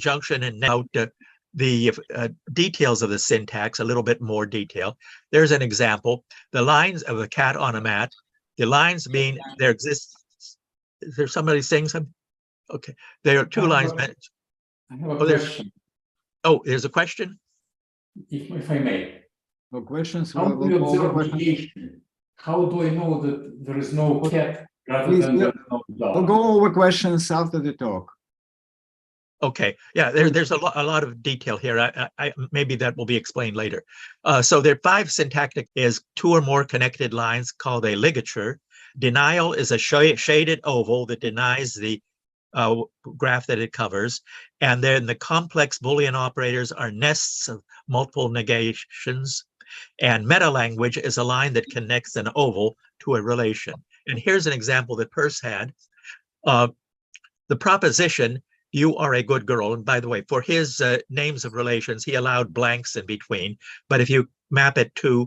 conjunction and now the details of the syntax, a little bit more detail. There's an example. The lines of a cat on a mat. The lines mean there exists. Is there somebody saying something? Okay. There are two lines. I have a question. There's a question? If I may. No questions? How do you observe negation? How do I know that there is no cat rather than there is no dog? We'll go over questions after the talk. Okay, yeah, there's a lot of detail here. I maybe that will be explained later. So there are 5 syntactic is 2 or more connected lines called a ligature. Denial is a shaded oval that denies the graph that it covers. And then the complex Boolean operators are nests of multiple negations. And meta-language is a line that connects an oval to a relation. And here's an example that Peirce had. The proposition, you are a good girl. And by the way, for his names of relations, he allowed blanks in between. But if you map it to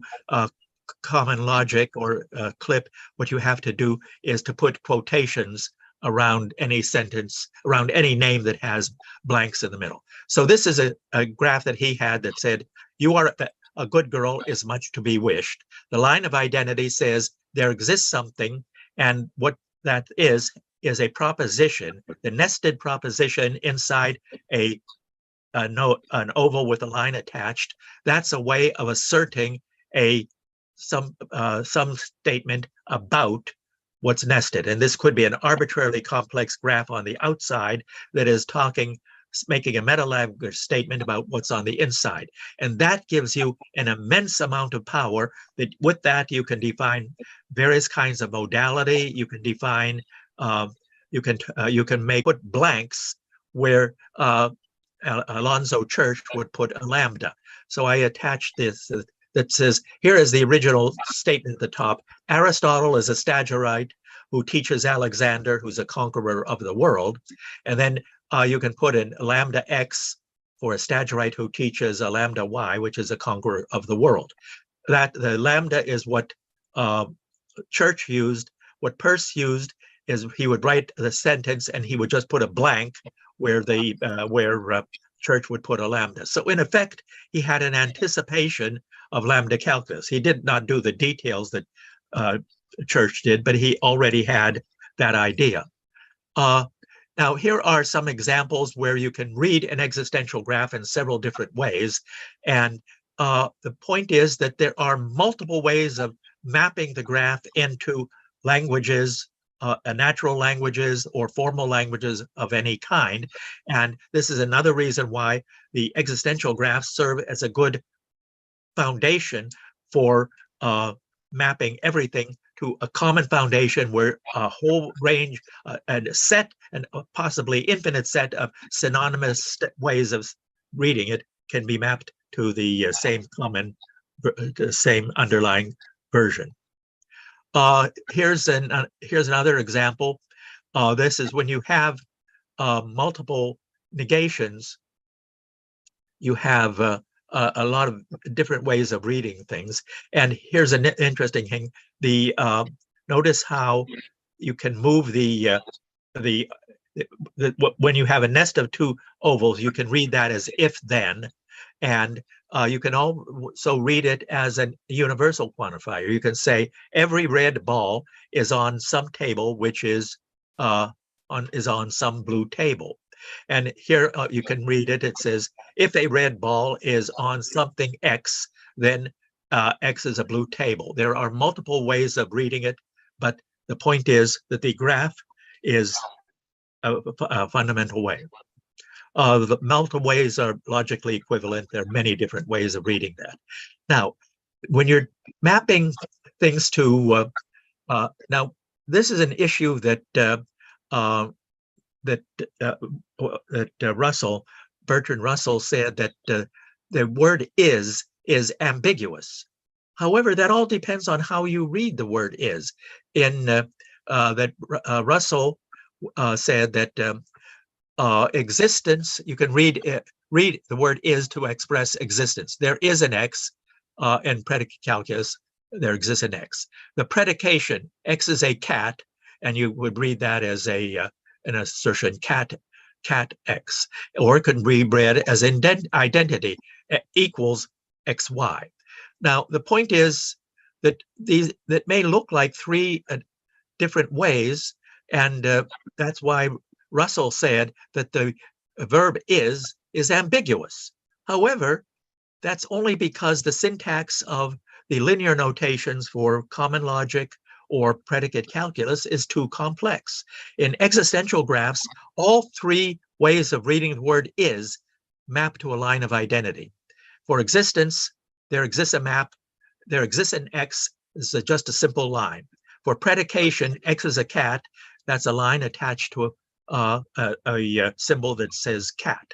common logic or clip, what you have to do is to put quotations around any sentence, around any name that has blanks in the middle. So this is a graph that he had that said, you are a good girl is much to be wished. The line of identity says there exists something, and what that is a proposition, the nested proposition inside an oval with a line attached. That's a way of asserting some statement about what's nested. And this could be an arbitrarily complex graph on the outside that is making a meta-language statement about what's on the inside. And that gives you an immense amount of power that with that you can define various kinds of modality. You can define, you can put blanks where Alonzo Church would put a lambda. So I attached this that says, here is the original statement at the top. Aristotle is a Stagirite who teaches Alexander, who's a conqueror of the world. And then you can put in lambda x for a Stagirite who teaches a lambda y, which is a conqueror of the world. That the lambda is what Church used. What Peirce used is he would write the sentence and he would just put a blank where Church would put a lambda. So in effect, he had an anticipation of lambda calculus. He did not do the details that Church did, but he already had that idea. Now, here are some examples where you can read an existential graph in several different ways. And the point is that there are multiple ways of mapping the graph into languages, natural languages or formal languages of any kind. And this is another reason why the existential graphs serve as a good foundation for mapping everything to a common foundation where a whole range and a set and possibly infinite set of synonymous ways of reading it can be mapped to the same underlying version. Here's another example. This is when you have multiple negations, you have a lot of different ways of reading things. And here's an interesting thing. Notice how you can move when you have a nest of 2 ovals, you can read that as if then, and you can also read it as a universal quantifier. You can say every red ball is on some table, which is on some blue table. And here you can read it. It says, if a red ball is on something X, then X is a blue table. There are multiple ways of reading it, but the point is that the graph is a fundamental way. The multiple ways are logically equivalent. There are many different ways of reading that. Now, when you're mapping things to, now this is an issue that Bertrand Russell said that the word is ambiguous. However, that all depends on how you read the word is. Russell said that existence, you can read the word is to express existence. There is an X in predicate calculus. There exists an X. The predication, X is a cat, and you would read that as an assertion. Cat cat X, or it can be read as identity equals XY. Now, the point is that that may look like three different ways, and that's why Russell said that the verb is ambiguous. However, that's only because the syntax of the linear notations for common logic or predicate calculus is too complex. In existential graphs, all three ways of reading the word is map to a line of identity. For existence, there exists a map, there exists an X, this is just a simple line. For predication, X is a cat, that's a line attached to a symbol that says cat.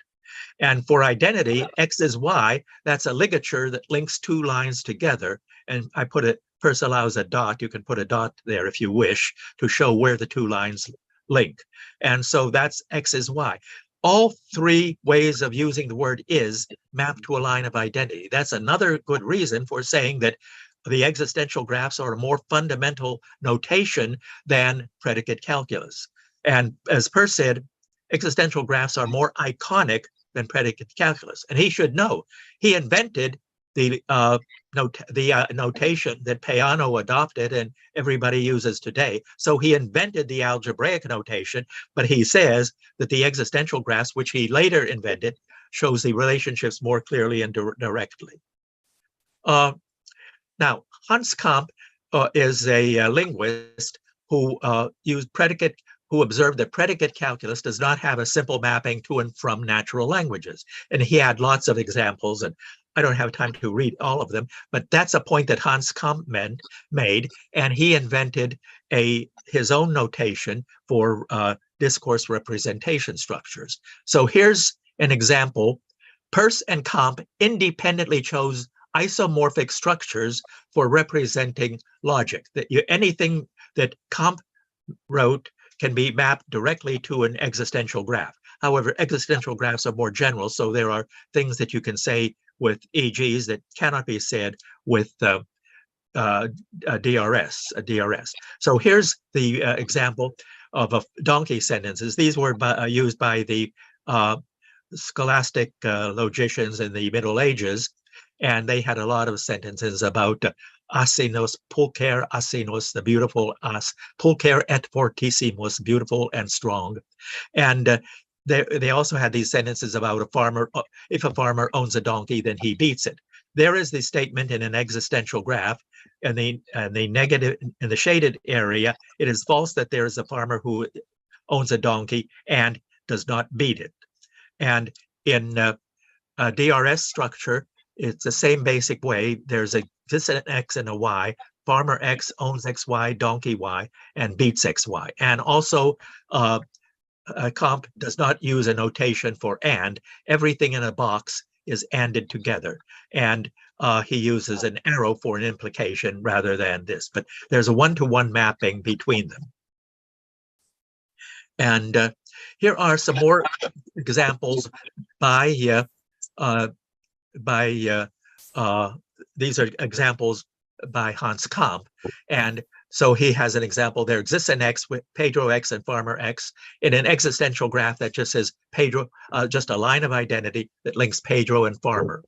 And for identity, X is Y, that's a ligature that links two lines together. And I put it, first allows a dot, you can put a dot there if you wish to show where the two lines link. And so that's X is Y. All three ways of using the word is map to a line of identity. That's another good reason for saying that the existential graphs are a more fundamental notation than predicate calculus. And as Per said, existential graphs are more iconic than predicate calculus. And he should know, he invented the notation that Peano adopted and everybody uses today. So he invented the algebraic notation, but he says that the existential graphs, which he later invented, shows the relationships more clearly and directly. Now, Hans Kamp is a linguist who who observed that predicate calculus does not have a simple mapping to and from natural languages. And he had lots of examples, and I don't have time to read all of them, but that's a point that Hans Kamp made, and he invented his own notation for discourse representation structures. So here's an example. Peirce and Kamp independently chose isomorphic structures for representing logic. Anything that Kamp wrote can be mapped directly to an existential graph. However, existential graphs are more general, so there are things that you can say with EGs that cannot be said with DRS. So here's the example of donkey sentences. These were used by the scholastic logicians in the Middle Ages, and they had a lot of sentences about asinos, pulcher asinos, the beautiful as, pulcher et fortissimus, beautiful and strong. And they also had these sentences about a farmer, if a farmer owns a donkey, then he beats it. There is the statement in an existential graph, and the negative, in the shaded area, it is false that there is a farmer who owns a donkey and does not beat it. And in a DRS structure, it's the same basic way. There's an X and a Y. Farmer X owns XY, donkey Y, and beats XY. And also, Kamp does not use a notation for and. Everything in a box is anded together. And he uses an arrow for an implication rather than this. But there's a one-to-one mapping between them. And here are some more examples by these are examples by Hans Kamp. And so he has an example. There exists an X with Pedro X and Farmer X in an existential graph that just says Pedro, just a line of identity that links Pedro and Farmer.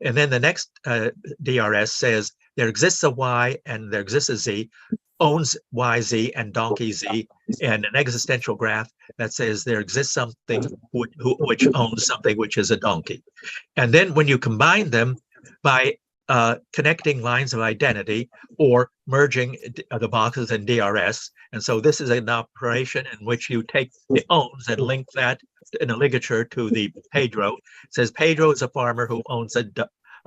And then the next DRS says there exists a Y and there exists a Z, owns YZ and donkey Z, and an existential graph that says there exists something which owns something which is a donkey. And then when you combine them by connecting lines of identity or merging the boxes in DRS, and so this is an operation in which you take the owns and link that in a ligature to the Pedro. It says Pedro is a farmer who owns a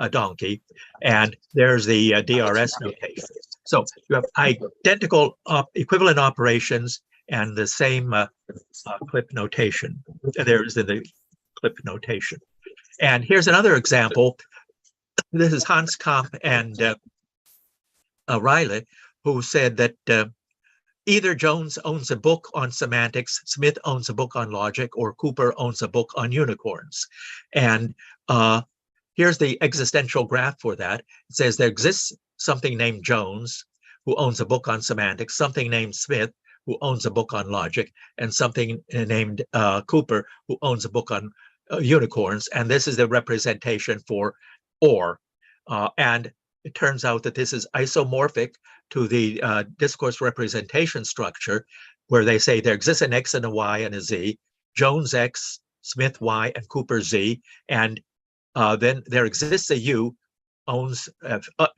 donkey, and there's the DRS notation. So you have identical equivalent operations and the same clip notation. There's the clip notation. And here's another example. This is Hans Kamp and Riley, who said that either Jones owns a book on semantics, Smith owns a book on logic, or Cooper owns a book on unicorns. And here's the existential graph for that. It says there exists something named Jones who owns a book on semantics, something named Smith who owns a book on logic, and something named Cooper, who owns a book on unicorns. And this is the representation for or. And it turns out that this is isomorphic to the discourse representation structure, where they say there exists an X and a Y and a Z, Jones X, Smith Y, and Cooper Z, and then there exists a U, owns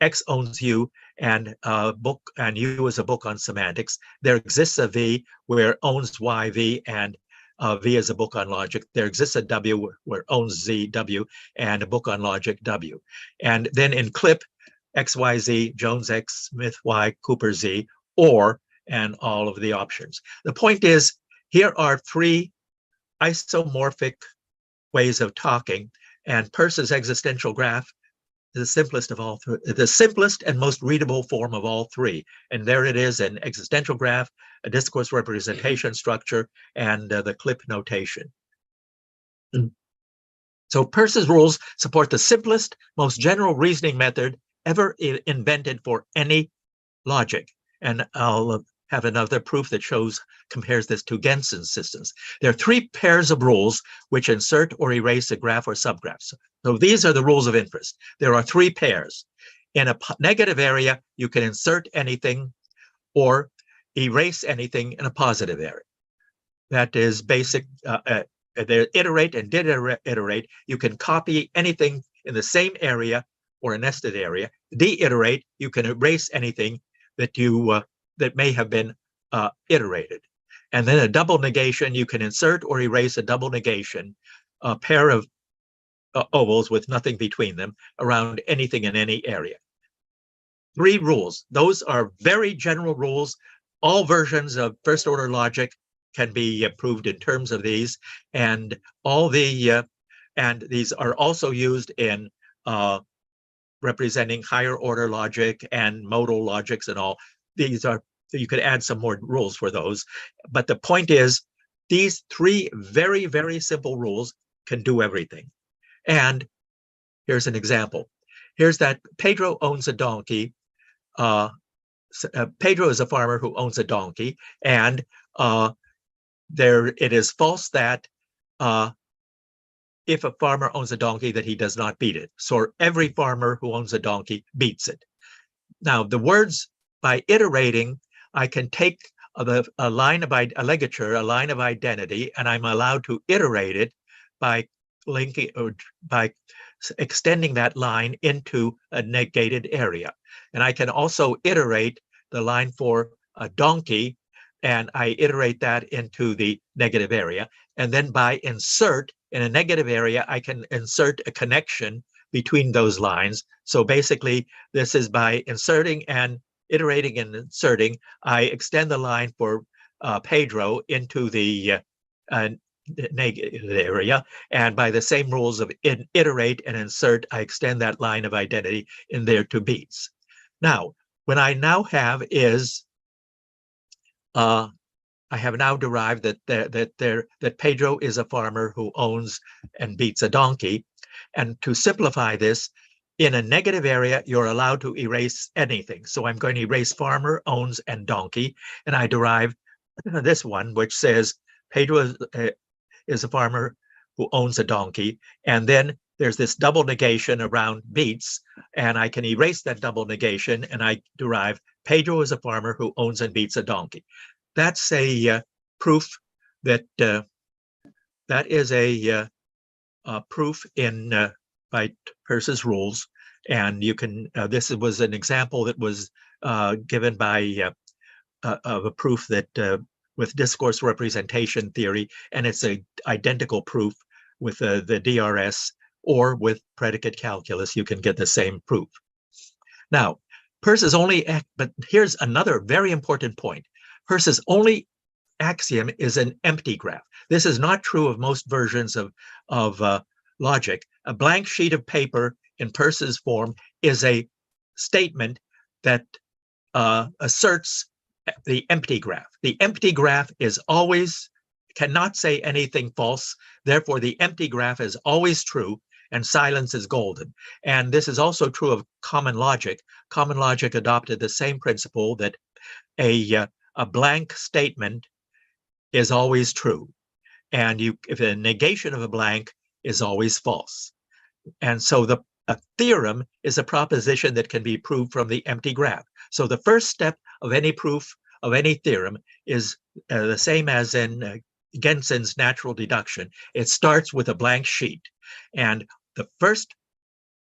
X owns U, and book and U is a book on semantics. There exists a V where owns Y V, and V is a book on logic. There exists a W where owns Z W, and a book on logic W. And then in CLIP, X Y Z, Jones X, Smith Y, Cooper Z, or, and all of the options. The point is, here are three isomorphic ways of talking, and Peirce's existential graph is the simplest of all three, the simplest and most readable form of all three. And there it is, an existential graph, a discourse representation structure, and the CLIP notation. So Peirce's rules support the simplest, most general reasoning method ever invented for any logic. And I'll have another proof that compares this to Genson's systems. There are three pairs of rules which insert or erase a graph or subgraph. So these are the rules of interest. There are three pairs. In a negative area, you can insert anything or erase anything in a positive area. That is basic. They iterate and de-iterate. You can copy anything in the same area or a nested area. De-iterate, you can erase anything that you that may have been iterated. And then a double negation, you can insert or erase a double negation, a pair of ovals with nothing between them around anything in any area. Three rules. Those are very general rules. All versions of first order logic can be proved in terms of these, and all the and these are also used in representing higher order logic and modal logics and all. These are, you could add some more rules for those, but the point is, these three very, very simple rules can do everything. And here's an example. Here's that Pedro owns a donkey. Pedro is a farmer who owns a donkey, and it is false that if a farmer owns a donkey that he does not beat it. So every farmer who owns a donkey beats it. Now the words, by iterating, I can take a line of a ligature, a line of identity, and I'm allowed to iterate it by linking or by extending that line into a negated area. And I can also iterate the line for a donkey, and I iterate that into the negative area. And then by insert in a negative area, I can insert a connection between those lines. So basically, this is by inserting and iterating and inserting, I extend the line for Pedro into the negative area, and by the same rules of iterate and insert, I extend that line of identity in there to beats. Now, what I now have is, I have now derived that Pedro is a farmer who owns and beats a donkey, and to simplify this, in a negative area, you're allowed to erase anything. So I'm going to erase farmer, owns, and donkey, and I derive this one, which says Pedro is a farmer who owns a donkey, and then there's this double negation around beats, and I can erase that double negation, and I derive Pedro is a farmer who owns and beats a donkey. That's a proof that that is a proof in by Peirce's rules, and you can. This was an example that was given by of a proof that with discourse representation theory, and it's an identical proof with the DRS or with predicate calculus. You can get the same proof. Now, Peirce's only, but here's another very important point. Peirce's only axiom is an empty graph. This is not true of most versions of logic. A blank sheet of paper in Peirce's form is a statement that asserts the empty graph. The empty graph is always, cannot say anything false. Therefore, the empty graph is always true, and silence is golden. And this is also true of common logic. Common logic adopted the same principle that a a blank statement is always true. And if a negation of a blank is always false. And so a theorem is a proposition that can be proved from the empty graph. So the first step of any proof of any theorem is the same as in Gensen's natural deduction. It starts with a blank sheet. And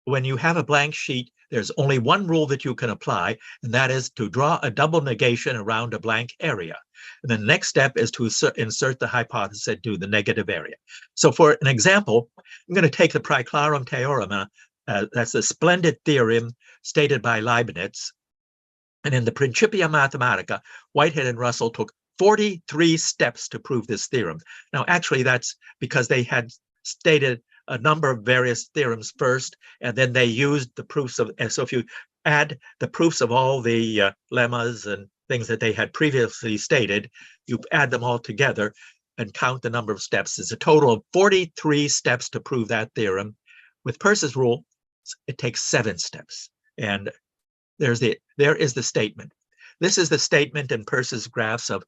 when you have a blank sheet, there's only one rule that you can apply, and that is to draw a double negation around a blank area. And the next step is to insert the hypothesis into the negative area. So for an example, I'm going to take the Praeclarum Theorem. That's a splendid theorem stated by Leibniz. And in the Principia Mathematica, Whitehead and Russell took 43 steps to prove this theorem. Now, actually, that's because they had stated a number of various theorems first, and then they used the proofs of, and so if you add the proofs of all the lemmas and things that they had previously stated, you add them all together and count the number of steps. It's a total of 43 steps to prove that theorem. With Peirce's rule, it takes 7 steps. And there is the statement. This is the statement in Peirce's graphs of,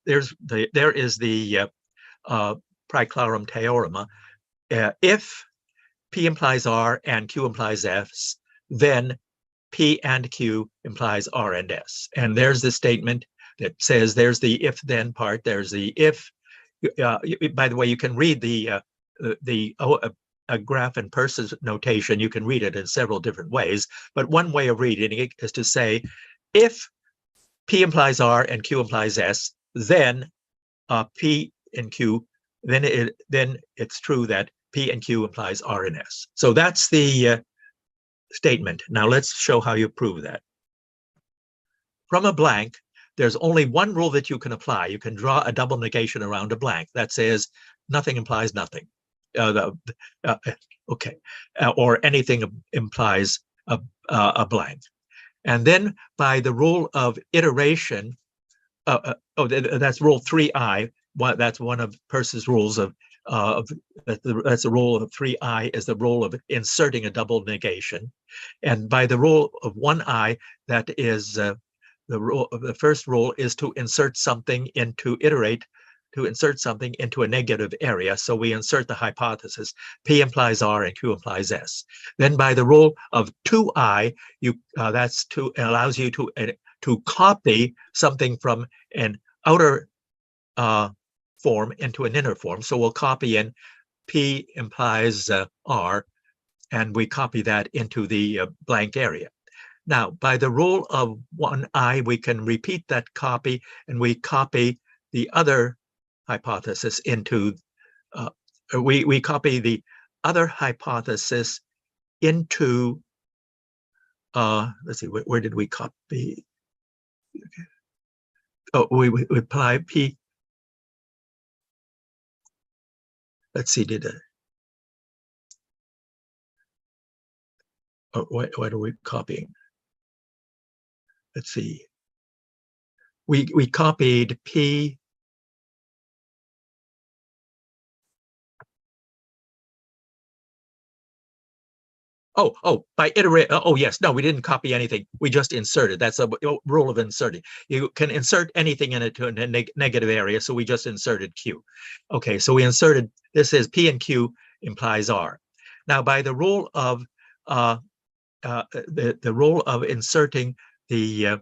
there is the Praeclarum Theorem. If P implies R and Q implies S, then P and Q implies R and S. And there's the statement that says there's the if-then part. There's the if. By the way, you can read a graph in Peirce's notation. You can read it in several different ways. But one way of reading it is to say, if P implies R and Q implies S, then P and Q, then it's true that P and Q implies R and S. So that's the statement. Now let's show how you prove that. From a blank, there's only one rule that you can apply. You can draw a double negation around a blank that says nothing implies nothing. Or anything implies a blank. And then by the rule of iteration, that's rule 3i. That's one of Peirce's rules that's the rule of 3i is the rule of inserting a double negation. And by the rule of 1i, that is the first rule is to insert something into a negative area. So we insert the hypothesis, P implies R and Q implies S. Then by the rule of 2i, it allows you to copy something from an outer form into an inner form. So we'll copy in P implies R, and we copy that into the blank area. Now, by the rule of 1i, we can repeat that copy, and we copy the other hypothesis into, we copy the other hypothesis into, let's see, where did we copy? Okay. Oh, we apply P. Let's see, what are we copying? Let's see. We copied P. By iterate. Oh, yes. No, we didn't copy anything. We just inserted. That's a rule of inserting. You can insert anything into a negative area. So we just inserted Q. Okay, so we inserted, this is P and Q implies R. Now, by the rule of the rule of inserting the,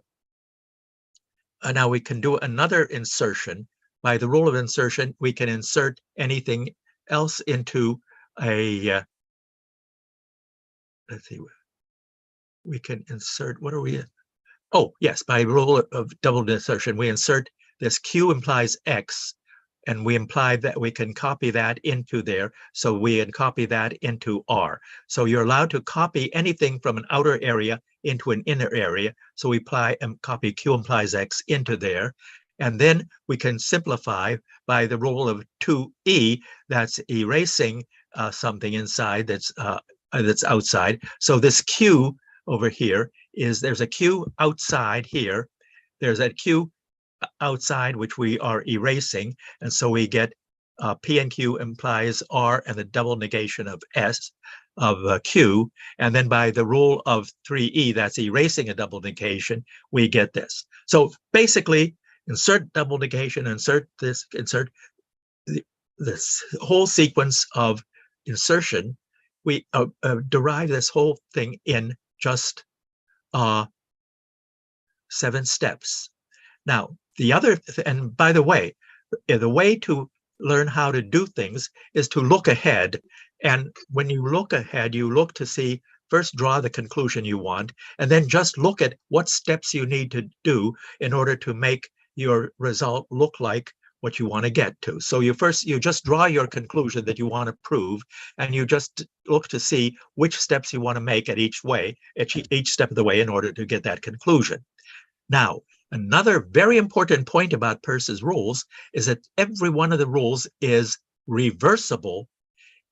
now we can do another insertion. By the rule of insertion, we can insert anything else into a, let's see, we can insert, what are we in? Oh, yes, by rule of double insertion, we insert this Q implies X, and we imply that we can copy that into there. So we can copy that into R. So you're allowed to copy anything from an outer area into an inner area. So we apply and copy Q implies X into there. And then we can simplify by the rule of 2E, that's erasing something inside that's outside. So this Q over here there's a Q outside here. There's a Q outside which we are erasing, and so we get P and Q implies R and the double negation of S of Q. And then by the rule of 3E, that's erasing a double negation, we get this. So basically, insert double negation, insert this, insert this whole sequence of insertion. We derive this whole thing in just 7 steps. Now, and by the way to learn how to do things is to look ahead. And when you look ahead, you look to see, first draw the conclusion you want, and then just look at what steps you need to do in order to make your result look like what you want to get to. So you just draw your conclusion that you want to prove, and you just look to see which steps you want to make at each step of the way in order to get that conclusion. Now, another very important point about Peirce's rules is that every one of the rules is reversible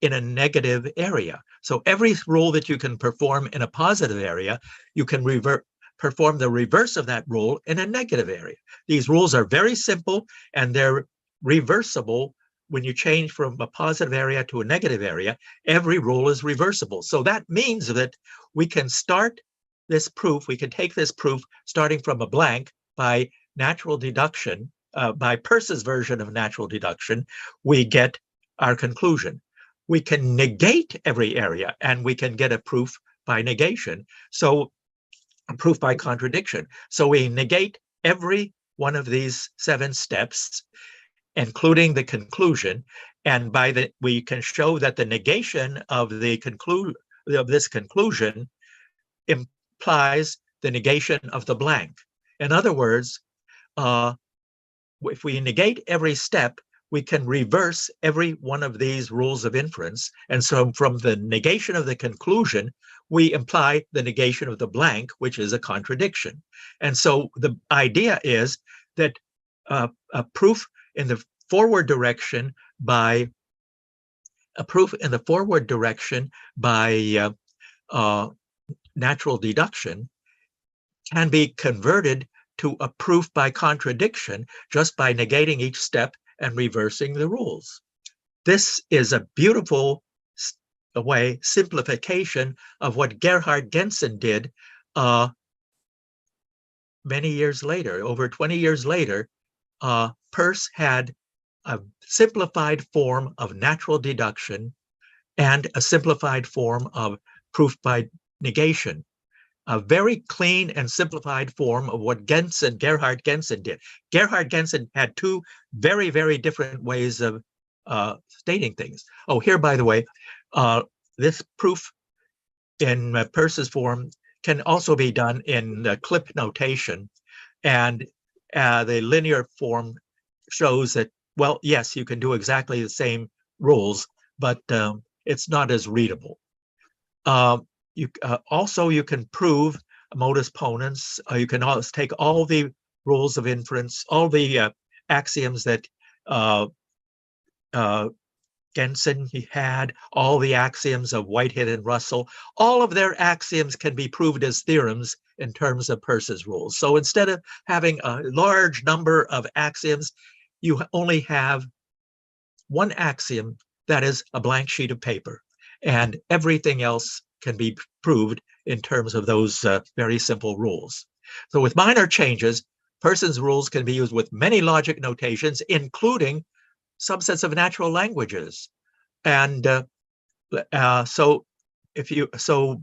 in a negative area. So every rule that you can perform in a positive area, you can perform the reverse of that rule in a negative area. These rules are very simple, and they're reversible when you change from a positive area to a negative area. Every rule is reversible. So that means that we can start this proof, we can take this proof starting from a blank by natural deduction, by Peirce's version of natural deduction, we get our conclusion. We can negate every area, and we can get a proof by negation. So a proof by contradiction. So we negate every one of these 7 steps, including the conclusion, and we can show that the negation of this conclusion implies the negation of the blank. In other words, if we negate every step, we can reverse every one of these rules of inference. And so from the negation of the conclusion, we imply the negation of the blank, which is a contradiction. And so the idea is that a proof in the forward direction by natural deduction can be converted to a proof by contradiction just by negating each step and reversing the rules. This is a beautiful simplification of what Gerhard Gentzen did many years later. Over 20 years later, Peirce had a simplified form of natural deduction and a simplified form of proof by negation. A very clean and simplified form of what Gerhard Gentzen did. Gerhard Gentzen had 2 very, very different ways of stating things. Oh, here, by the way, this proof in Peirce's form can also be done in clip notation. And the linear form shows that, well, yes, you can do exactly the same rules, but it's not as readable. You can prove modus ponens. You can also take all the rules of inference, all the axioms that Gentzen had, all the axioms of Whitehead and Russell. All of their axioms can be proved as theorems in terms of Peirce's rules. So instead of having a large number of axioms, you only have one axiom that is a blank sheet of paper, and everything else can be proved in terms of those very simple rules. So with minor changes, Peirce's rules can be used with many logic notations, including subsets of natural languages. And so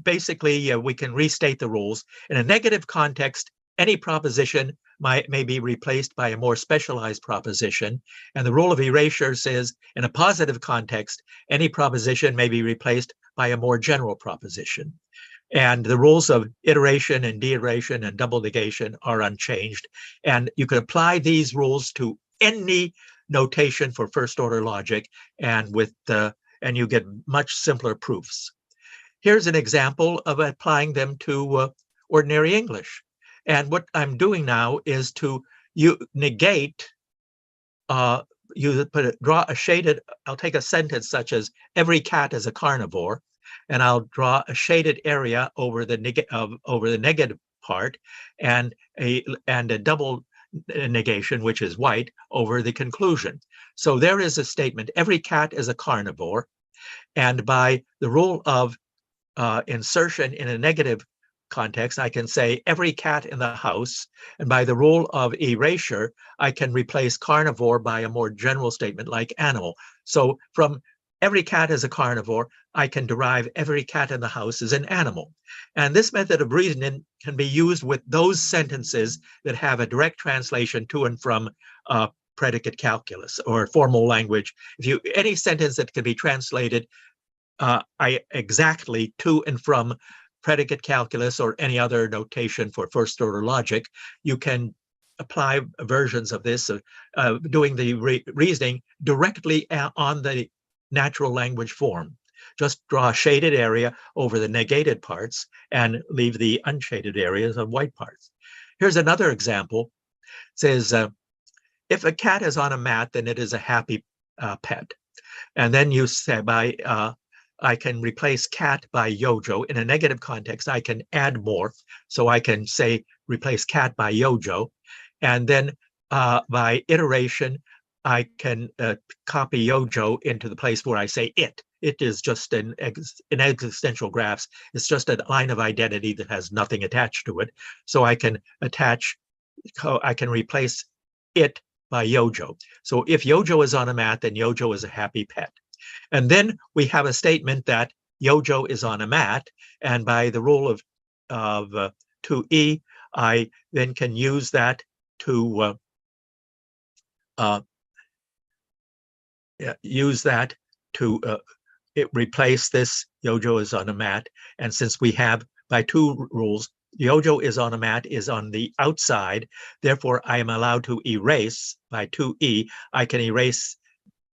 basically we can restate the rules. In a negative context, any proposition may be replaced by a more specialized proposition. And the rule of erasure says in a positive context, any proposition may be replaced by a more general proposition. And the rules of iteration and deiteration and double negation are unchanged. And you can apply these rules to any notation for first order logic, and you get much simpler proofs. Here's an example of applying them to ordinary English. And what I'm doing now is negate, draw a shaded, I'll take a sentence such as every cat is a carnivore, and I'll draw a shaded area over the negative part, and a double negation, which is white, over the conclusion. So there is a statement, every cat is a carnivore. And by the rule of insertion in a negative context, I can say every cat in the house. And by the rule of erasure, I can replace carnivore by a more general statement like animal. So from every cat is a carnivore, I can derive every cat in the house is an animal. And this method of reasoning can be used with those sentences that have a direct translation to and from predicate calculus or formal language. Any sentence that can be translated exactly to and from predicate calculus or any other notation for first order logic, you can apply versions of this, doing the reasoning directly on the natural language form. Just draw a shaded area over the negated parts and leave the unshaded areas of white parts. Here's another example. It says, if a cat is on a mat, then it is a happy pet. And then you say I can replace cat by Yojo. In a negative context, I can add more. So I can say replace cat by Yojo. And then by iteration, I can copy Yojo into the place where I say it. It is just in existential graphs. It's just a line of identity that has nothing attached to it. So I can replace it by Yojo. So if Yojo is on a mat, then Yojo is a happy pet. And then we have a statement that Yojo is on a mat, and by the rule of 2E, I then can use that to replace this Yojo is on a mat. And since we have by two rules, Yojo is on a mat is on the outside, therefore I am allowed to erase by 2E. I can erase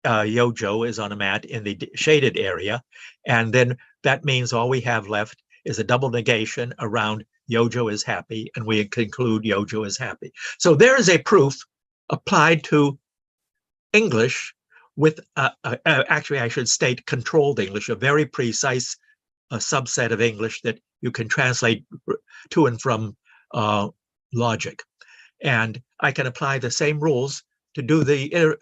Yojo is on a mat in the shaded area. And then that means all we have left is a double negation around Yojo is happy, and we conclude Yojo is happy. So there is a proof applied to English with, actually I should state controlled English, a very precise subset of English that you can translate to and from logic. And I can apply the same rules to do the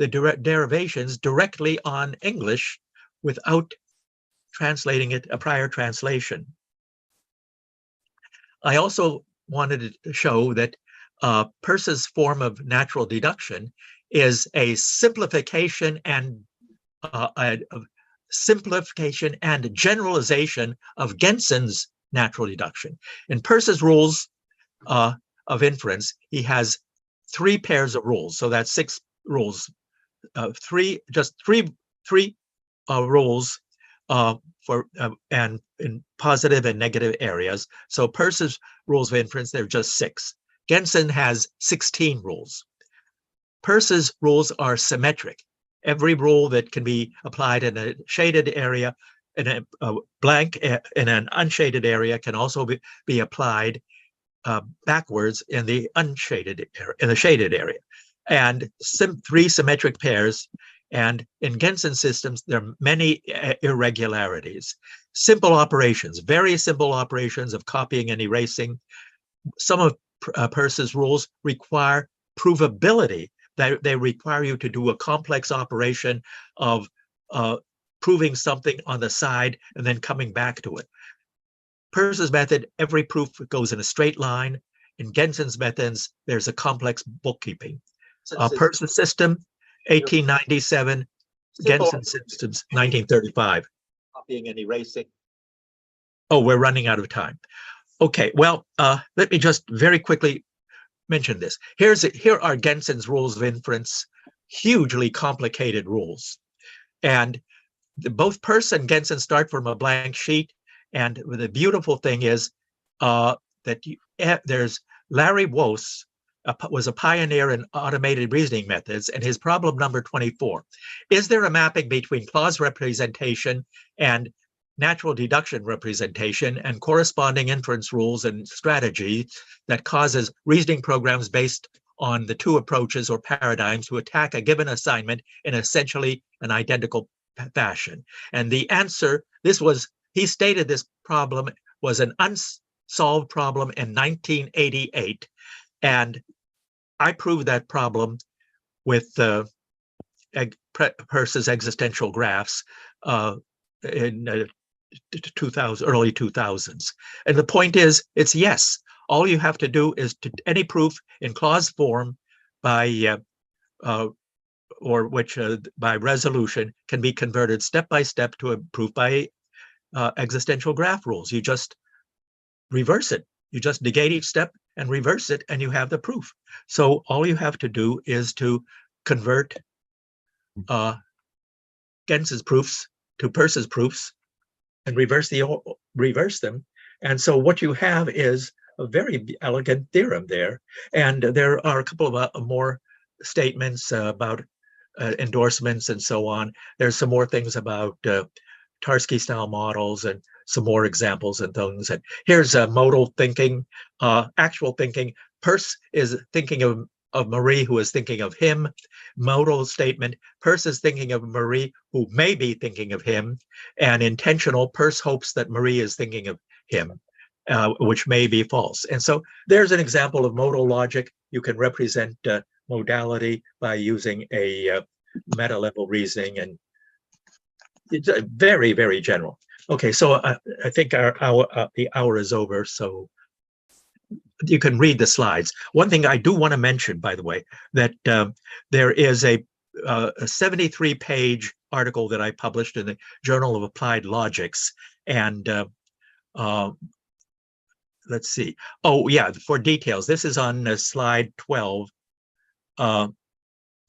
direct derivations directly on English without translating it a prior translation. I also wanted to show that Peirce's form of natural deduction is a simplification and generalization of Gensen's natural deduction. In Peirce's rules of inference, he has 3 pairs of rules. So that's 6 rules. Three rules for and in positive and negative areas. So Peirce's rules of inference, they're just 6. Gensen has 16 rules. Peirce's rules are symmetric. Every rule that can be applied in a shaded area, in a blank, in an unshaded area, can also be applied backwards in the unshaded area, in the shaded area. And 3 symmetric pairs. And in Gensen systems, there are many irregularities. Simple operations, very simple operations of copying and erasing. Some of Peirce's rules require provability. They require you to do a complex operation of proving something on the side and then coming back to it. Peirce's method, every proof goes in a straight line. In Gensen's methods, there's a complex bookkeeping. Peirce's system, 1897, Gensen systems, 1935. Copying and erasing. Oh, we're running out of time. Okay, well, let me just very quickly mention this. Here are Gensen's rules of inference, hugely complicated rules. And both Peirce and Gensen start from a blank sheet. And the beautiful thing is that there's Larry Wose, was a pioneer in automated reasoning methods, and his problem number 24. Is there a mapping between clause representation and natural deduction representation and corresponding inference rules and strategy that causes reasoning programs based on the 2 approaches or paradigms to attack a given assignment in essentially an identical fashion? And the answer, he stated this problem was an unsolved problem in 1988. And I proved that problem with Peirce's existential graphs in 2000, early 2000s. And the point is, it's yes. All you have to do is to any proof in clause form by or which by resolution can be converted step by step to a proof by existential graph rules. You just reverse it. You just negate each step and reverse it, and you have the proof. So all you have to do is to convert Gens's proofs to Peirce's proofs and reverse them. And so what you have is a very elegant theorem there. And there are a couple of more statements about endorsements and so on. There's some more things about Tarski style models and some more examples and things. And here's modal thinking, actual thinking. Peirce is thinking of Marie, who is thinking of him. Modal statement, Peirce is thinking of Marie, who may be thinking of him. And intentional, Peirce hopes that Marie is thinking of him, which may be false. And so there's an example of modal logic. You can represent modality by using a meta-level reasoning, and it's very, very general. Okay, so I think the hour is over, so you can read the slides. One thing I do want to mention, by the way, that there is a 73-page article that I published in the Journal of Applied Logics, and let's see. Oh, yeah, for details, this is on slide 12.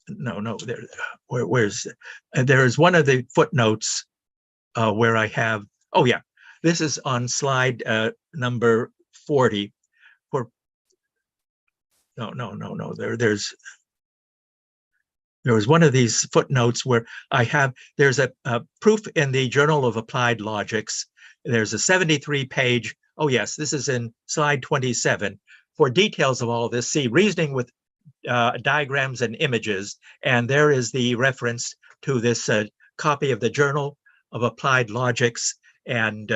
No, where's there's one of the footnotes where I have, oh yeah, this is on slide number 40. For no, there was one of these footnotes where I have, there's a proof in the Journal of Applied Logics. There's a 73-page, oh yes, this is in slide 27. For details of all this, see reasoning with diagrams and images, and there is the reference to this copy of the Journal of Applied Logics, and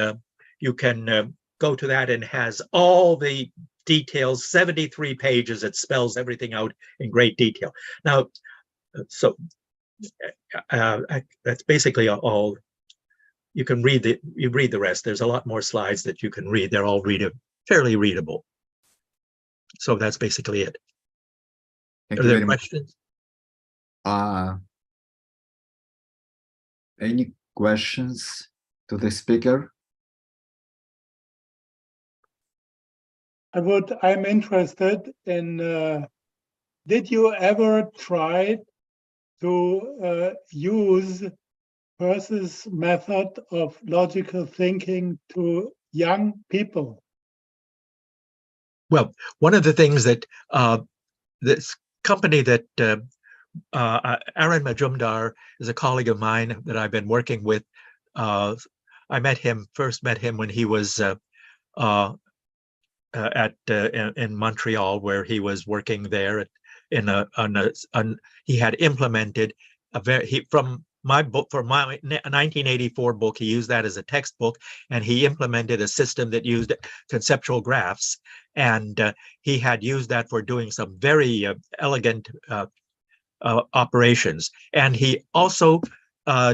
you can go to that, and has all the details, 73 pages. It spells everything out in great detail. Now, so that's basically all. You can read the rest. There's a lot more slides that you can read. They're all fairly readable. So that's basically it. Thank Are you there very much. questions? Any questions to the speaker? I'm interested in, did you ever try to use Peirce's method of logical thinking to young people? Well, one of the things that this company that Aaron Majumdar is a colleague of mine that I've been working with. I first met him when he was in Montreal, where he was working there he had implemented from my book, for my 1984 book, he used that as a textbook, and he implemented a system that used conceptual graphs, and he had used that for doing some very elegant operations. And he also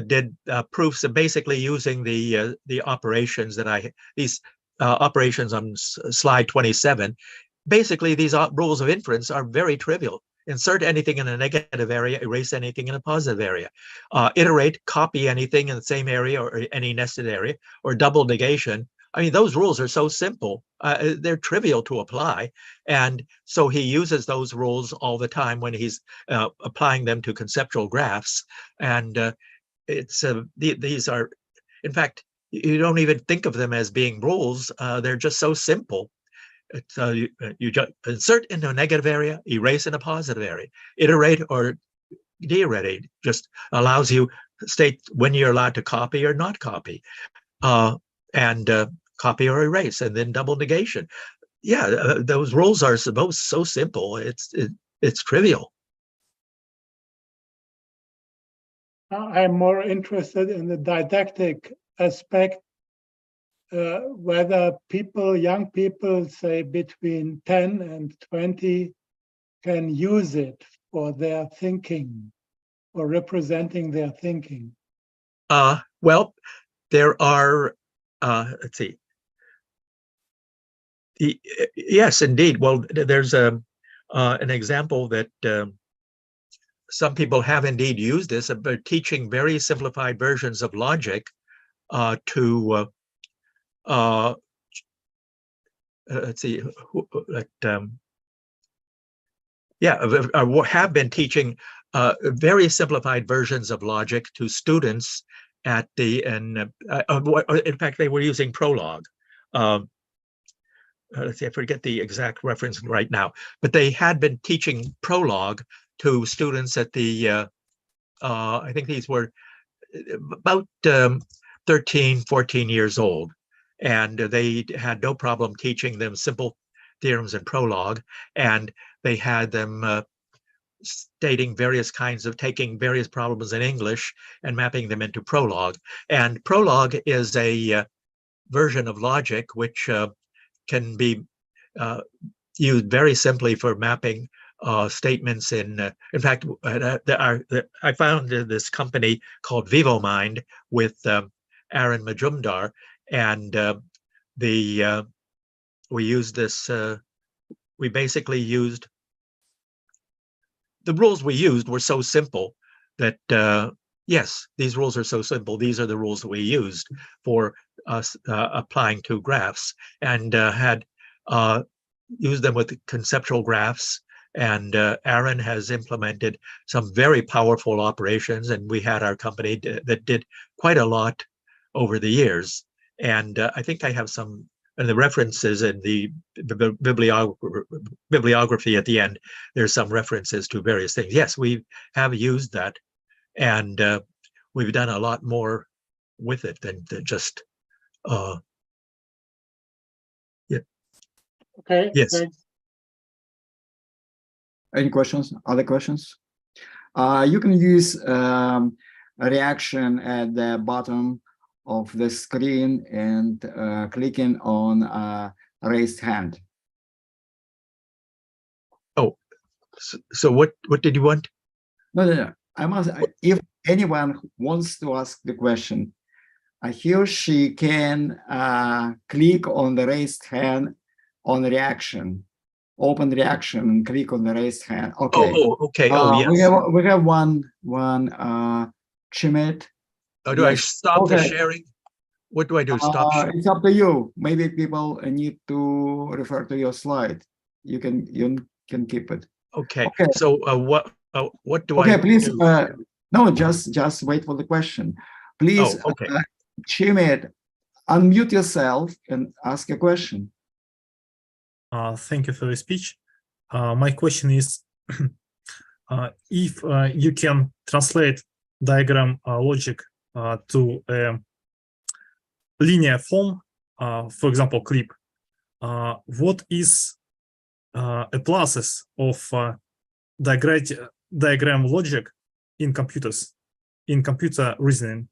did proofs of basically using the operations that these operations on slide 27. Basically, these rules of inference are very trivial. Insert anything in a negative area, erase anything in a positive area. Iterate, copy anything in the same area or any nested area, or double negation. I mean, those rules are so simple. They're trivial to apply. And so he uses those rules all the time when he's applying them to conceptual graphs. And these are, in fact, you don't even think of them as being rules. They're just so simple. So you just insert into a negative area, erase in a positive area, iterate or de-iterate. Just allows you to state when you're allowed to copy or not copy, and copy or erase, and then double negation. Yeah, those rules are so simple. It's trivial. I'm more interested in the didactic aspect, whether young people, say between 10 and 20, can use it for their thinking. for representing their thinking? Well, there are, let's see. Yes, indeed. Well, there's an example that some people have indeed used this, but teaching very simplified versions of logic to, let's see, have been teaching very simplified versions of logic to students at the, and in fact, they were using Prolog. Let's see, I forget the exact reference right now, but they had been teaching Prolog to students at the, I think these were about 13, 14 years old. And they had no problem teaching them simple theorems in Prolog. And they had them stating various kinds of, taking various problems in English and mapping them into Prolog. And Prolog is a version of logic which can be used very simply for mapping statements in fact, I found this company called VivoMind with Aaron Majumdar, and we used this, we basically used, the rules we used were so simple that, yes, these rules are so simple. These are the rules that we used for us applying to graphs, and had used them with conceptual graphs. And Aaron has implemented some very powerful operations, and we had our company that did quite a lot over the years. And I think I have some, and the references in the bibliography at the end, there's some references to various things. Yes, we have used that, and we've done a lot more with it than just, yeah. Okay. Yes. Thanks. Any questions? Other questions? You can use a reaction at the bottom of the screen and clicking on raised hand. Oh, so what did you want? No. If anyone wants to ask the question, he or she can click on the raised hand on reaction, open reaction, and click on the raised hand. Okay. Okay. Yes. We have one Chimit. Do I stop the sharing? What do I do? Stop sharing? It's up to you. Maybe people need to refer to your slide. You can keep it. Okay. So what do I Okay, please. do? No, just wait for the question. Please, okay. Chimit, unmute yourself and ask a question. Thank you for the speech. My question is, if you can translate diagram logic to a linear form, for example, clip, what is a process of diagram logic in computers, in computer reasoning?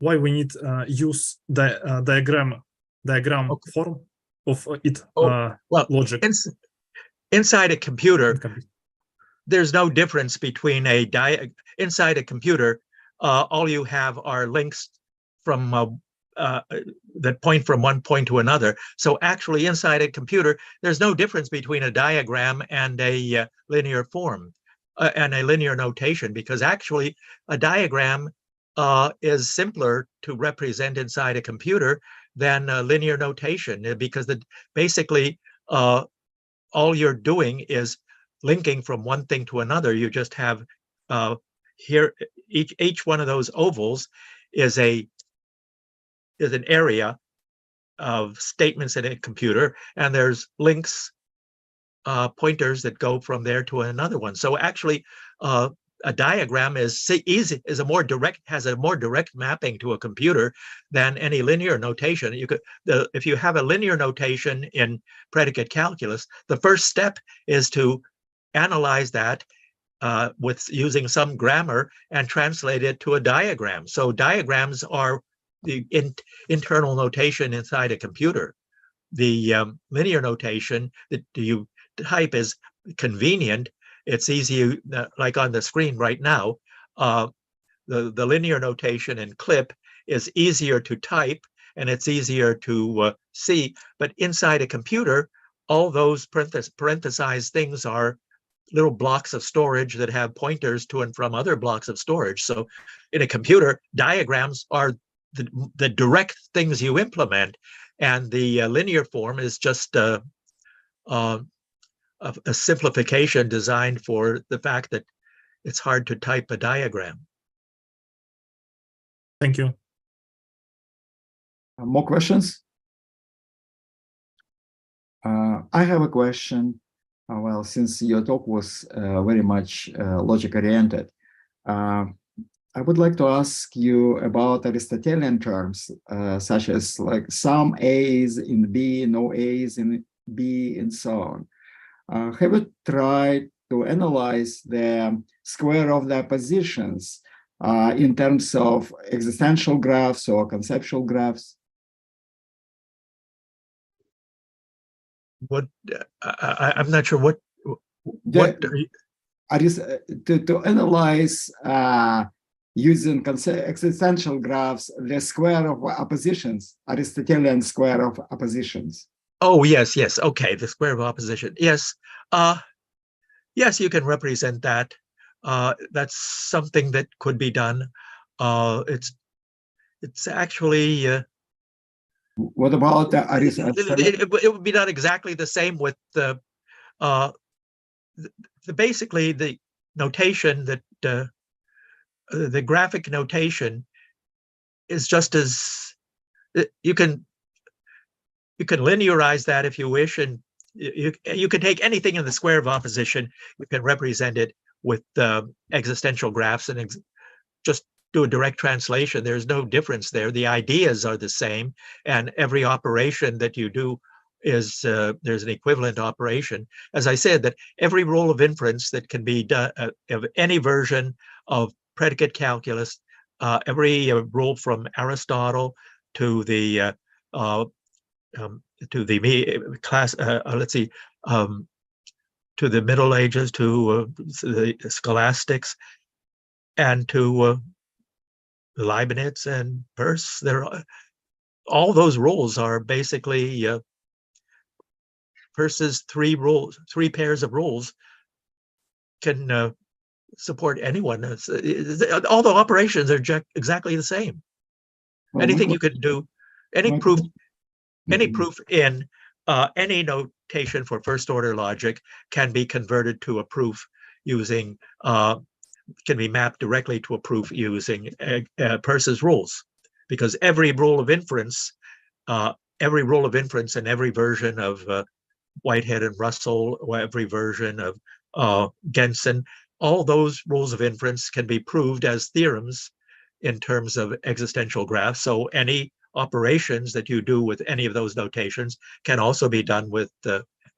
Why we need use diagram form of it logic? Inside a computer, there's no difference between inside a computer. All you have are links from that point from one point to another. So actually, inside a computer, there's no difference between a diagram and a linear form and a linear notation, because actually a diagram is simpler to represent inside a computer than linear notation, because basically all you're doing is linking from one thing to another. You just have here, each one of those ovals is an area of statements in a computer, and there's links, pointers that go from there to another one. So actually, a diagram has a more direct mapping to a computer than any linear notation. If you have a linear notation in predicate calculus, the first step is to analyze that with using some grammar and translate it to a diagram. So diagrams are the internal notation inside a computer. The linear notation that you type is convenient. it's easy, like on the screen right now, the linear notation in clip is easier to type and it's easier to see. But inside a computer, all those parenthesized things are little blocks of storage that have pointers to and from other blocks of storage. So in a computer, diagrams are the direct things you implement, and the linear form is just a simplification designed for the fact that it's hard to type a diagram. Thank you. More questions? I have a question. Well, since your talk was very much logic-oriented, I would like to ask you about Aristotelian terms, such as like some A's in B, no A's in B, and so on. Have you tried to analyze the square of the oppositions in terms of existential graphs or conceptual graphs? What I'm not sure what to analyze using existential graphs the square of oppositions, Aristotelian square of oppositions. Oh, yes, okay, the square of opposition. Yes, yes, you can represent that. That's something that could be done. It's actually what about it would be done exactly the same with the basically the notation that the graphic notation is just as you can linearize that if you wish, and you can take anything in the square of opposition, you can represent it with existential graphs and just do a direct translation. There's no difference there. The ideas are the same, and every operation that you do is there's an equivalent operation. As I said, that every rule of inference that can be done of any version of predicate calculus, every rule from Aristotle to the class, let's see, to the Middle Ages, to the scholastics, and to Leibniz and Peirce, all those rules are basically Peirce's three pairs of rules can support anyone. All the operations are exactly the same. Well, anything you can do, any proof in any notation for first order logic can be converted to a proof using can be mapped directly to a proof using Peirce's rules, because every rule of inference in every version of Whitehead and Russell, or every version of Gensen, all those rules of inference can be proved as theorems in terms of existential graphs. So any operations that you do with any of those notations can also be done with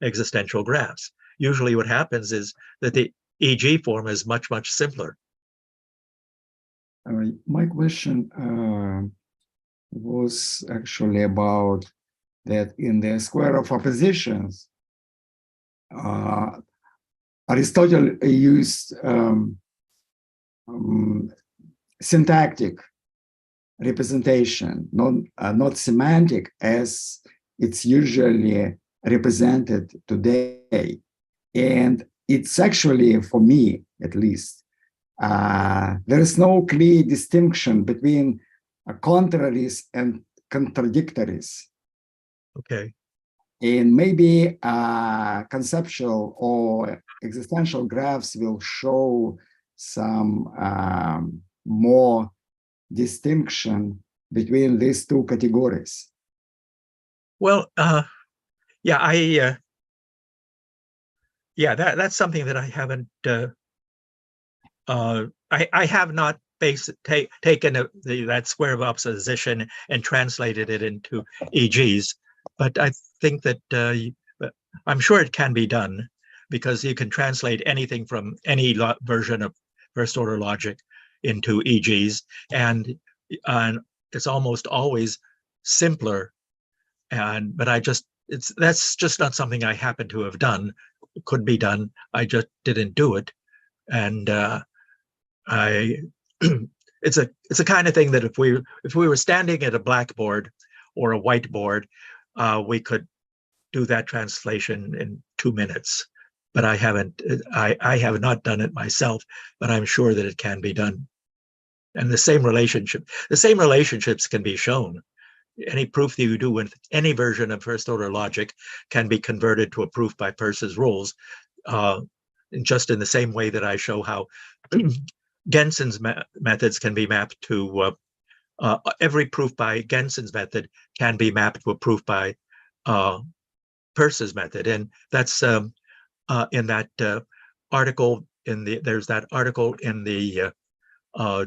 existential graphs. Usually what happens is that the EG form is much, much simpler. My question was actually about that in the square of oppositions, Aristotle used syntactic representation, not semantic as it's usually represented today. And it's actually, for me at least, there is no clear distinction between contraries and contradictories. Okay. And maybe conceptual or existential graphs will show some more distinction between these two categories. Well, yeah, that's something that I haven't. I have not taken that square of opposition and translated it into EGs, but I think that I'm sure it can be done, because you can translate anything from any version of first order logic into EGs, and it's almost always simpler. But that's just not something I happen to have done. could be done. I just didn't do it. And it's a kind of thing that if we were standing at a blackboard or a whiteboard, we could do that translation in 2 minutes. But I haven't. I have not done it myself, but I'm sure that it can be done. And the same relationships can be shown. Any proof that you do with any version of first order logic can be converted to a proof by Peirce's rules, just in the same way that I show how Gensen's methods can be mapped to every proof by Gensen's method can be mapped to a proof by Peirce's method. And that's in that article there's that article in the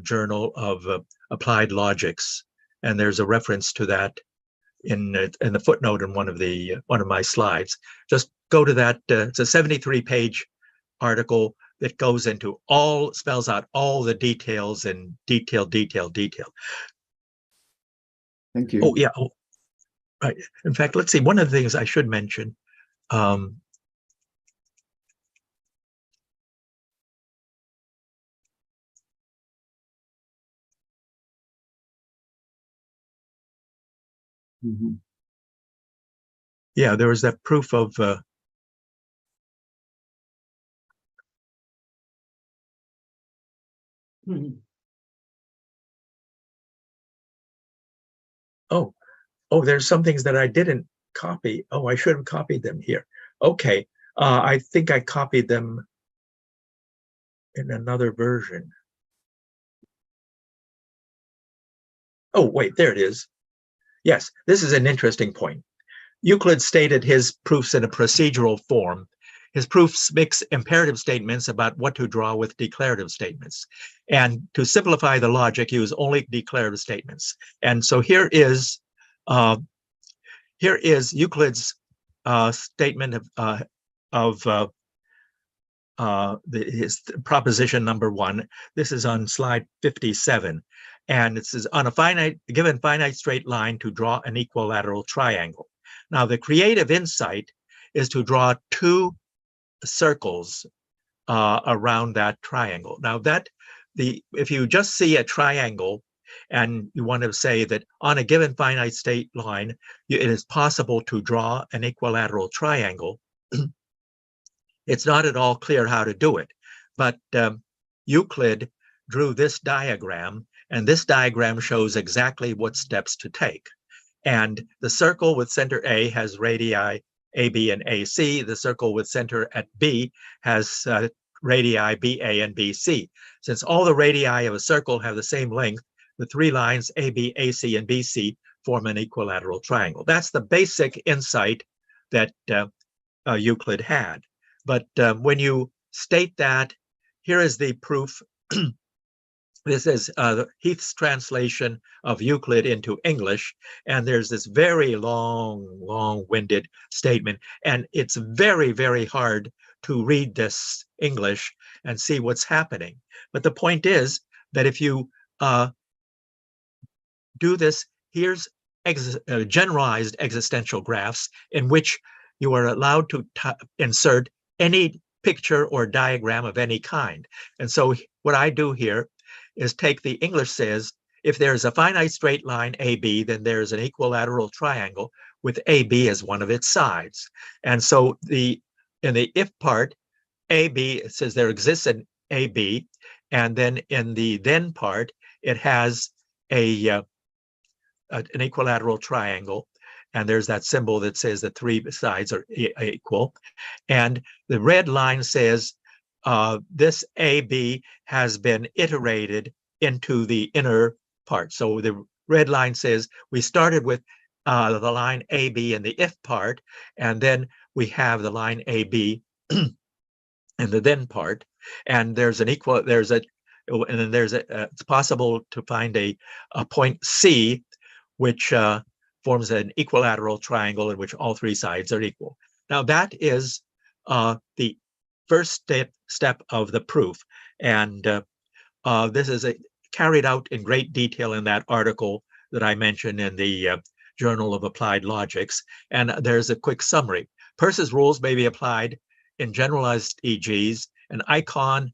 Journal of Applied Logics, and there's a reference to that in the footnote in one of my slides. Just go to that. It's a 73-page article that goes into spells out all the details in detail. Thank you. Oh yeah. Oh, right. In fact, let's see. One of the things I should mention. Mhm. Yeah, there was that proof of there's some things that I didn't copy. Oh, I should have copied them here. Okay, I think I copied them in another version. Oh, wait, there it is. Yes, this is an interesting point. Euclid stated his proofs in a procedural form. His proofs mix imperative statements about what to draw with declarative statements. And to simplify the logic, use only declarative statements. And so here is Euclid's statement of his proposition number 1. This is on slide 57. And it says, on a given finite straight line to draw an equilateral triangle. Now, the creative insight is to draw 2 circles around that triangle. Now, if you just see a triangle and you want to say that on a given finite state line, it is possible to draw an equilateral triangle, it's not at all clear how to do it. But Euclid drew this diagram, and this diagram shows exactly what steps to take. And the circle with center A has radii AB and AC. The circle with center at B has radii BA and BC. Since all the radii of a circle have the same length, the 3 lines AB, AC, and BC form an equilateral triangle. That's the basic insight that Euclid had. But when you state that, here is the proof. This is Heath's translation of Euclid into English, and there's this very long-winded statement, and it's very, very hard to read this English and see what's happening. But the point is that if you do this, here's generalized existential graphs in which you are allowed to insert any picture or diagram of any kind. And so what I do here is take the English says, if there's a finite straight line AB, then there's an equilateral triangle with AB as one of its sides. And so in the if part, AB, it says there exists an AB, and then in the then part, it has an equilateral triangle, and there's that symbol that says the 3 sides are equal. And the red line says this AB has been iterated into the inner part. So the red line says we started with the line AB in the if part, and then we have the line AB in the then part. And there's an it's possible to find a point C, which forms an equilateral triangle in which all 3 sides are equal. Now that is the first step of the proof, and this is carried out in great detail in that article that I mentioned in the Journal of Applied Logics. And there's a quick summary. Peirce's rules may be applied in generalized EGs, an icon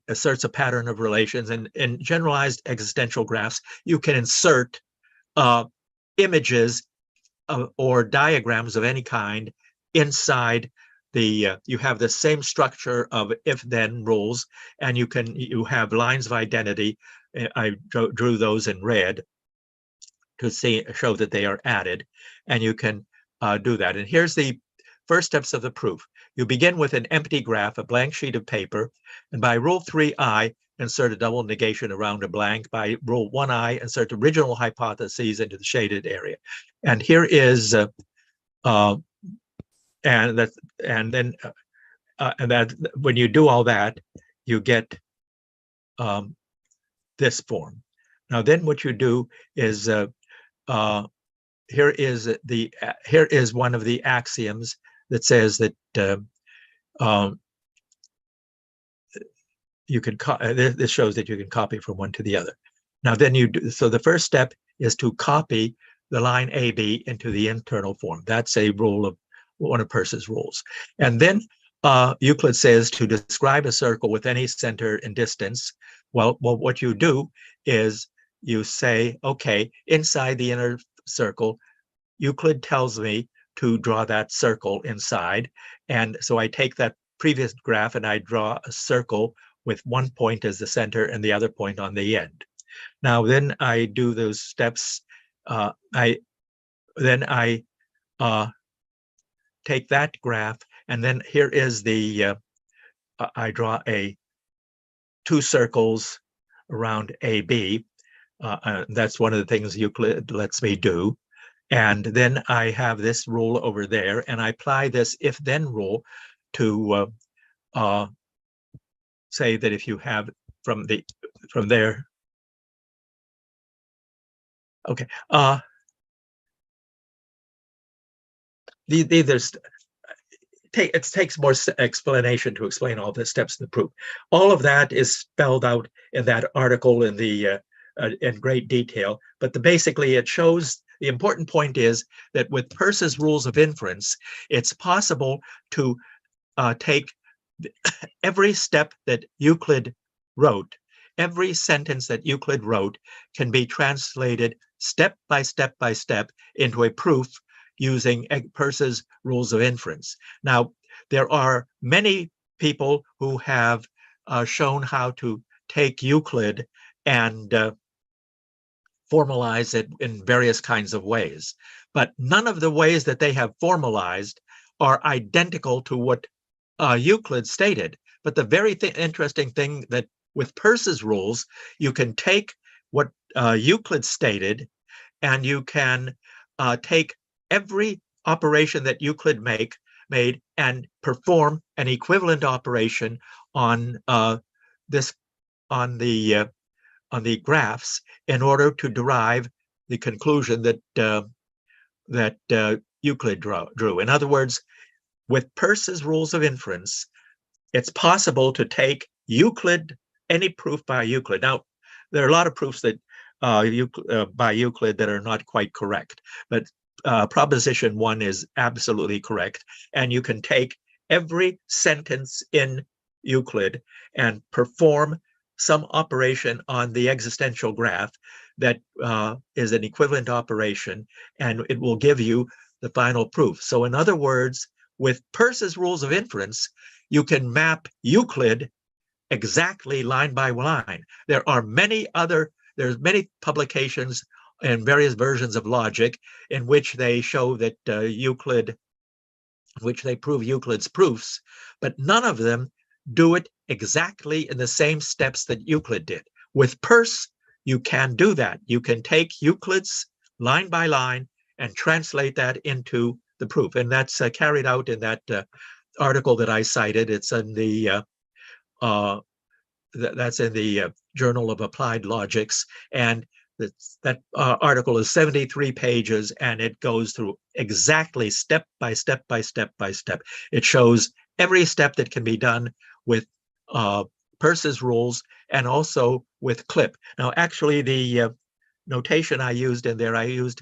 asserts a pattern of relations, and in generalized existential graphs, you can insert images or diagrams of any kind inside the, you have the same structure of if-then rules, and you have lines of identity. I drew those in red to show that they are added, and you can do that. And here's the first steps of the proof. You begin with an empty graph, a blank sheet of paper, and by rule 3I, insert a double negation around a blank. By rule 1I, insert original hypotheses into the shaded area. And here is, and then when you do all that, you get this form. Now, then what you do is here is one of the axioms that says that you can this shows that you can copy from one to the other. Now, then so the first step is to copy the line AB into the internal form. That's a rule of one of Peirce's rules. And then Euclid says to describe a circle with any center and distance. Well, what you do is you say, okay, inside the inner circle, Euclid tells me to draw that circle inside. And so I take that previous graph and I draw a circle with one point as the center and the other point on the end. Now, then I do those steps. I take that graph, and then here is the, I draw two circles around AB. That's one of the things Euclid lets me do. And then I have this rule over there, and I apply this if-then rule to say that if you have from there. Okay. It takes more explanation to explain all the steps in the proof. All of that is spelled out in that article in the in great detail. But basically, it shows the important point is that with Peirce's rules of inference, it's possible to take every step that Euclid wrote, every sentence that Euclid wrote can be translated step by step by step into a proof using Peirce's rules of inference. Now, there are many people who have shown how to take Euclid and formalize it in various kinds of ways, but none of the ways that they have formalized are identical to what Euclid stated. But the very interesting thing that with Peirce's rules, you can take what Euclid stated, and you can take every operation that Euclid made and perform an equivalent operation on the graphs in order to derive the conclusion that Euclid drew. In other words, with Peirce's rules of inference, it's possible to take Euclid, any proof by Euclid. Now, there are a lot of proofs that by Euclid that are not quite correct, but proposition 1 is absolutely correct. And you can take every sentence in Euclid and perform some operation on the existential graph that is an equivalent operation, and it will give you the final proof. So in other words, with Peirce's rules of inference, you can map Euclid exactly line by line. There's many publications and various versions of logic in which they show that which they prove Euclid's proofs, but none of them do it exactly in the same steps that Euclid did. With Peirce, you can do that. You can take Euclid's line by line and translate that into the proof, and that's carried out in that article that I cited. It's in the that's in the Journal of Applied Logics, and that article is 73 pages, and it goes through exactly step by step by step by step. It shows every step that can be done with Peirce's rules and also with CLIP. Now, actually, the notation I used in there, I used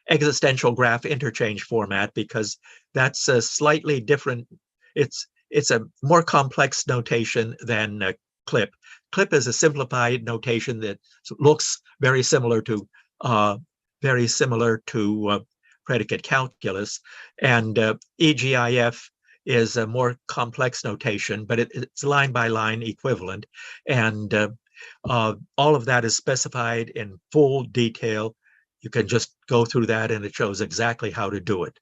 existential graph interchange format because that's a slightly different. It's a more complex notation than clip. Clip is a simplified notation that looks very similar to predicate calculus, and EGIF is a more complex notation, but it's line by line equivalent, and all of that is specified in full detail. You can just go through that, and it shows exactly how to do it.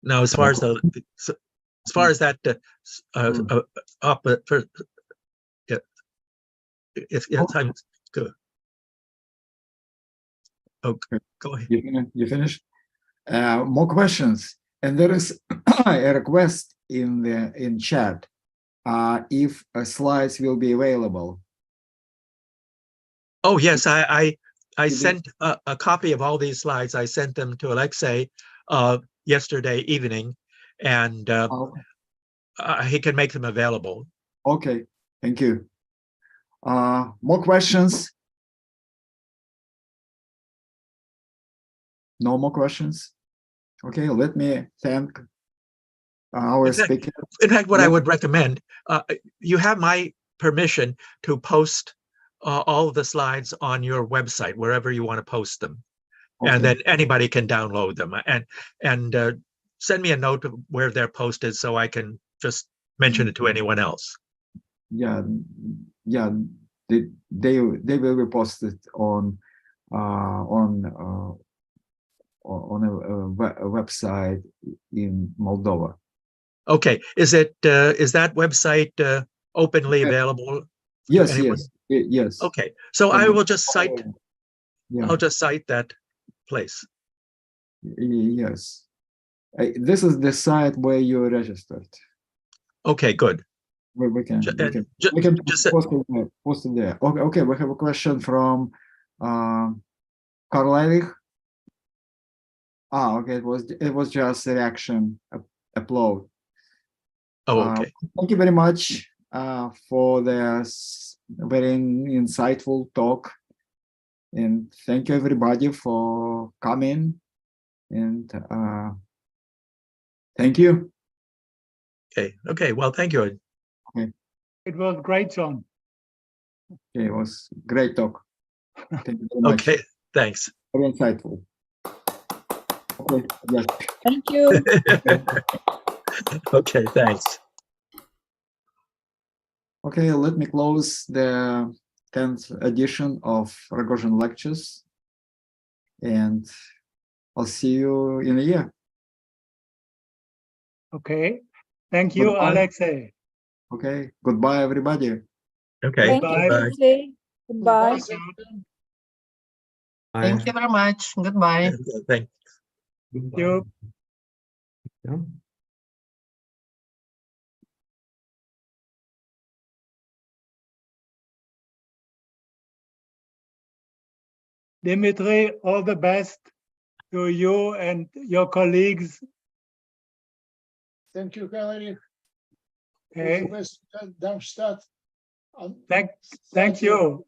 Now, as far as that, I'm good. Okay, go ahead. You finish? More questions, and there is a request in chat if slides will be available. Oh yes, I sent a copy of all these slides. I sent them to Alexei yesterday evening, and he can make them available. Okay, thank you. More questions? No more questions? Okay, let me thank our speaker. In fact, what I Yes. would recommend, you have my permission to post all of the slides on your website, wherever you want to post them. Okay. And then anybody can download them, and send me a note of where they're posted so I can just mention it to anyone else. Yeah, they will be posted on a website in Moldova. Okay, is that website openly available? Yes, anyone? yes. Okay, so I will just cite. Yeah. I'll just cite that place. Yes. This is the site where you registered. Okay, good. We can Just post it there. Okay, we have a question from Karl Erich. Okay, it was just a reaction upload. okay. Thank you very much for this very insightful talk, and thank you everybody for coming, and thank you. Okay. Well, thank you. It was great, John. Okay, it was great talk. Thank you very much. Okay, thanks. Very insightful. Okay, yes. Thank you. Okay, thanks. Okay, let me close the 10th edition of Rogozhin Lectures, and I'll see you in a year. Okay. Thank you, Goodbye. Alexei. Okay, goodbye, everybody. Okay. Thank Bye. you, Alexei. Goodbye. Thank you very much. Goodbye. Thank You. Dimitri, all the best to you and your colleagues. Thank you, Karl-Erich. Okay. Darmstadt. Thank you.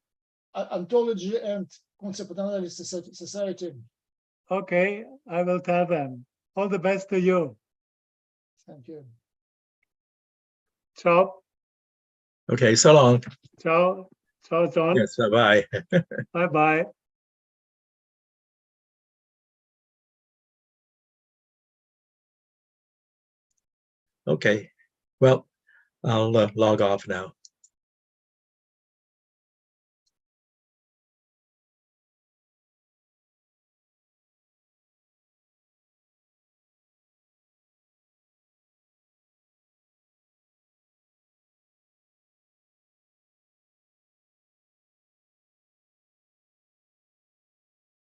Ontology and Concept Analysis Society. Okay, I will tell them. All the best to you. Thank you. Ciao. Okay, so long. Ciao. Ciao, John. Yes, bye-bye. Bye-bye. Okay, well, I'll log off now.